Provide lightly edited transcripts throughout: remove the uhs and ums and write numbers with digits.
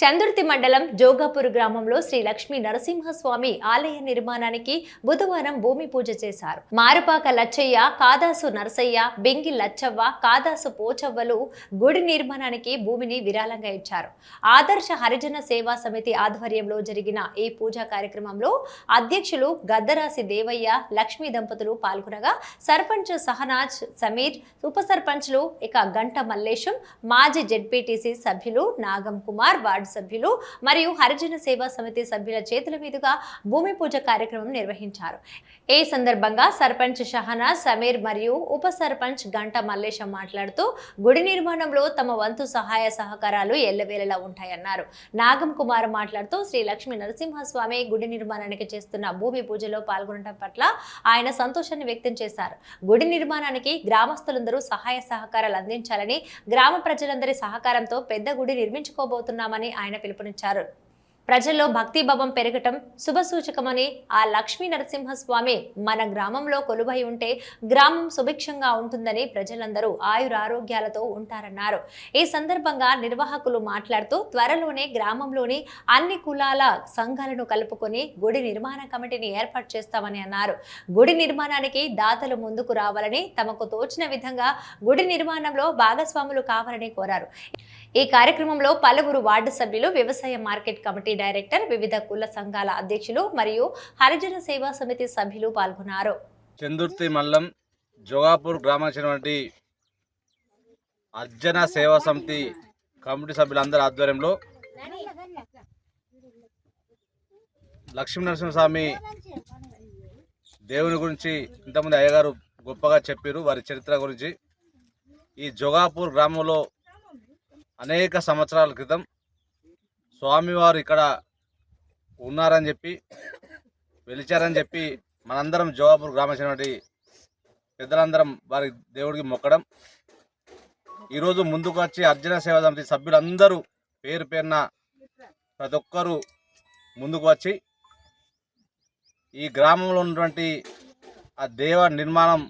చందుర్తి మండలం జోగాపూర్ గ్రామంలో శ్రీ లక్ష్మీ నరసింహస్వామి ఆలయ నిర్మాణానికి బుధవారం భూమి పూజ చేశారు. మారుపాక లచ్చయ్య, కాదాసు నరసయ్య, బెంగి లచ్చవ్వ, కాదాసు పోచవ్వలు గుడి నిర్మాణానికి భూమిని విరాళంగా ఇచ్చారు. ఆదర్శ హరిజన సేవా సమితి ఆధ్వర్యంలో జరిగిన ఈ పూజా కార్యక్రమంలో అధ్యక్షులు గద్దరాసి దేవయ్య, లక్ష్మీ దంపతులు పాల్గొనగా సర్పంచ్ సహనాజ్ సమీర్, ఉప సర్పంచ్లు గంట మల్లేశం, మాజీ జెడ్పీటీసీ సభ్యులు నాగం కుమార్, వార్డు సభ్యులు మరియు హరిజన సేవా సమితి సభ్యుల చేతుల మీదుగా భూమి పూజ కార్యక్రమం నిర్వహించారు. ఈ సందర్భంగా సర్పంచ్ షహనాజ్ సమీర్ మరియు ఉప సర్పంచ్ గంట మల్లేశం మాట్లాడుతూ గుడి నిర్మాణంలో తమ వంతు సహాయ సహకారాలు ఎల్లవేళలా ఉంటాయన్నారు. నాగం కుమార్ మాట్లాడుతూ శ్రీ లక్ష్మీ నరసింహస్వామి గుడి నిర్మాణానికి చేస్తున్న భూమి పూజలో పాల్గొనడం పట్ల ఆయన సంతోషాన్ని వ్యక్తం చేశారు. గుడి నిర్మాణానికి గ్రామస్తులందరూ సహాయ సహకారాలు అందించాలని, గ్రామ ప్రజలందరి సహకారంతో పెద్ద గుడి నిర్మించుకోబోతున్నామని ఆయన పిలుపునిచ్చారు. ప్రజల్లో భక్తిభావం పెరగటం శుభసూచకమని, ఆ లక్ష్మీ నరసింహస్వామి మన గ్రామంలో కొలువై ఉంటే గ్రామం సుభిక్షంగా ఉంటుందని, ప్రజలందరూ ఆయురారోగ్యాలతో ఉంటారన్నారు. ఈ సందర్భంగా నిర్వాహకులు మాట్లాడుతూ త్వరలోనే గ్రామంలోని అన్ని కులాల సంఘాలను కలుపుకొని గుడి నిర్మాణ కమిటీని ఏర్పాటు చేస్తామని అన్నారు. గుడి నిర్మాణానికి దాతలు ముందుకు రావాలని, తమకు తోచిన విధంగా గుడి నిర్మాణంలో భాగస్వాములు కావాలని కోరారు. ఈ కార్యక్రమంలో పలువురు వార్డు సభ్యులు, వ్యవసాయ మార్కెట్ కమిటీ డైరెక్టర్, వివిధ కుల సంఘాల అధ్యక్షులు మరియు హరిజన సేవా సమితి సభ్యులు పాల్గొన్నారు. చందుర్తి మండలం జోగాపూర్ గ్రామానికి హరిజన సేవా సమితి కమిటీ సభ్యులందరి ఆధ్వర్యంలో లక్ష్మీ నరసింహస్వామి దేవుని గురించి ఇంతమంది అయ్యగారు గొప్పగా చెప్పారు. వారి చరిత్ర గురించి ఈ జోగాపూర్ గ్రామంలో అనేక సంవత్సరాల క్రితం స్వామివారు ఇక్కడ ఉన్నారని చెప్పి, వెలిచారని చెప్పి మనందరం జోగాపూర్ గ్రామమైనటువంటి పెద్దలందరం వారి దేవుడికి మొక్కడం, ఈరోజు ముందుకు వచ్చి హరిజన సేవా సమితి సభ్యులందరూ పేరు పేరున ప్రతి ఒక్కరూ ముందుకు వచ్చి ఈ గ్రామంలో ఉన్నటువంటి ఆ దేవ నిర్మాణం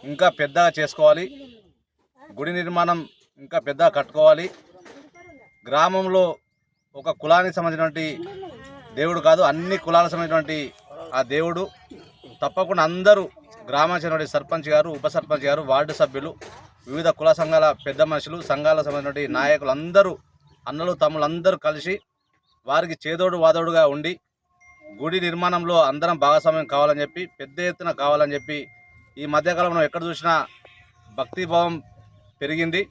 ఇంకా పెద్దగా చేసుకోవాలి, గుడి నిర్మాణం ఇంకా పెద్దగా కట్టుకోవాలి. గ్రామంలో ఒక కులానికి సంబంధించినటువంటి దేవుడు కాదు, అన్ని కులాలకు సంబంధించినటువంటి ఆ దేవుడు. తప్పకుండా అందరూ గ్రామానికి సర్పంచ్ గారు, ఉప సర్పంచ్ గారు, వార్డు సభ్యులు, వివిధ కుల సంఘాల పెద్ద మనుషులు, సంఘాలకు సంబంధించినటువంటి నాయకులు అందరూ, అన్నలు తమ్ముళ్ళు అందరూ కలిసి వారికి చేదోడు వాదోడుగా ఉండి గుడి నిర్మాణంలో అందరం భాగస్వామ్యం కావాలని చెప్పి, పెద్ద ఎత్తున కావాలని చెప్పి, ఈ మధ్యకాలంలో ఎక్కడ చూసినా భక్తిభావం పెరిగింది.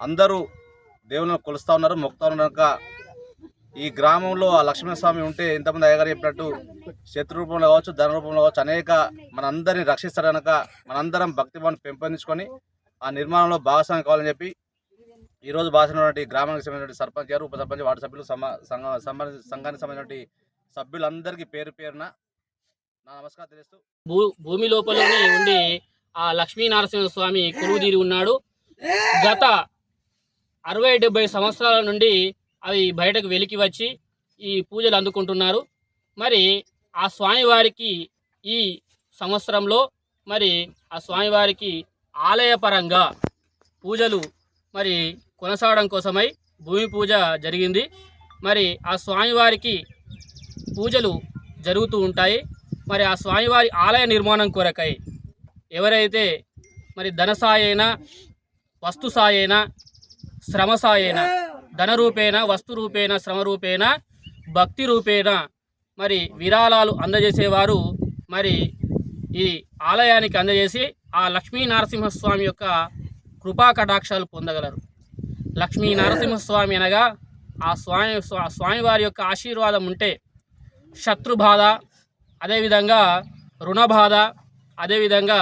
అందరూ దేవుని కొలుస్తూ ఉన్నారు, మొక్కుతూ ఉన్నారు. ఈ గ్రామంలో ఆ లక్ష్మీస్వామి ఉంటే ఇంతమంది అయ్యగారు చెప్పినట్టు శత్రు రూపంలో కావచ్చు, ధన రూపంలో కావచ్చు, అనేక మనందరినీ రక్షిస్తారు కనుక మనందరం భక్తిభావాన్ని పెంపొందించుకొని ఆ నిర్మాణంలో భాగస్వామి కావాలని చెప్పి ఈరోజు భాషనటువంటి గ్రామానికి సంబంధించిన సర్పంచ్ గారు, ఉప సర్పంచ్, వార్డు సభ్యులు, సంఘానికి సంబంధించిన సభ్యులందరికీ పేరు పేరున నా నమస్కారం తెలుస్తూ, భూమి లోపలనే ఉండి ఆ లక్ష్మీ నరసింహస్వామి కొలువుదీరి ఉన్నాడు. గత 60-70 సంవత్సరాల నుండి అవి బయటకు వెలికి వచ్చి ఈ పూజలు అందుకుంటున్నారు. మరి ఆ స్వామివారికి ఈ సంవత్సరంలో మరి ఆ స్వామివారికి ఆలయపరంగా పూజలు మరి కొనసాగడం కోసమై భూమి పూజ జరిగింది. మరి ఆ స్వామివారికి పూజలు జరుగుతూ ఉంటాయి. మరి ఆ స్వామివారి ఆలయ నిర్మాణం కొరకై ఎవరైతే మరి ధన సాయేన, వస్తు సాయేన, శ్రమ సాయేన, ధన రూపేణ, వస్తు రూపేణ, శ్రమ రూపేణ, భక్తి రూపేణ మరి విరాళాలు అందజేసేవారు మరి ఈ ఆలయానికి అందజేసి ఆ లక్ష్మీ నరసింహస్వామి యొక్క కృపా కటాక్షాలు పొందగలరు. లక్ష్మీ నరసింహస్వామి అనగా ఆ స్వామివారి యొక్క ఆశీర్వాదం ఉంటే శత్రు బాధ, అదేవిధంగా రుణ బాధ, అదేవిధంగా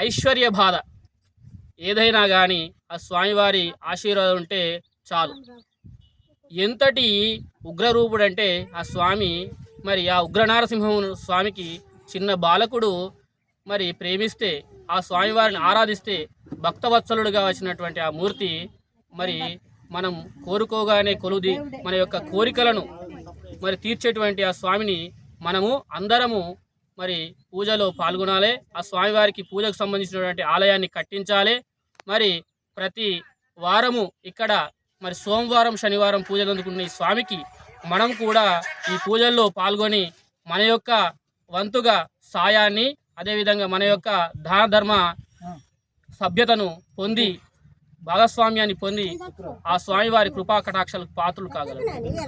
ఐశ్వర్య బాధ ఏదైనా కానీ ఆ స్వామివారి ఆశీర్వాదం ఉంటే చాలు. ఎంతటి ఉగ్రరూపుడంటే ఆ స్వామి, మరి ఆ ఉగ్రనారసింహ స్వామికి చిన్న బాలకుడు మరి ప్రేమిస్తే, ఆ స్వామివారిని ఆరాధిస్తే భక్తవత్సలుడుగా వచ్చినటువంటి ఆ మూర్తి మరి మనం కోరుకోగానే కొలుది మన యొక్క కోరికలను మరి తీర్చేటువంటి ఆ స్వామిని మనము అందరము మరి పూజలో పాల్గొనాలి. ఆ స్వామివారికి పూజకు సంబంధించినటువంటి ఆలయాన్ని కట్టించాలి. మరి ప్రతి వారము ఇక్కడ మరి సోమవారం శనివారం పూజలు అందుకున్న ఈ స్వామికి మనం కూడా ఈ పూజల్లో పాల్గొని మన యొక్క వంతుగా సాయాన్ని అదేవిధంగా మన యొక్క దాన ధర్మ సభ్యతను పొంది భాగస్వామ్యాన్ని పొంది ఆ స్వామివారి కృపా కటాక్షాలకు పాత్రలు కాగలరు.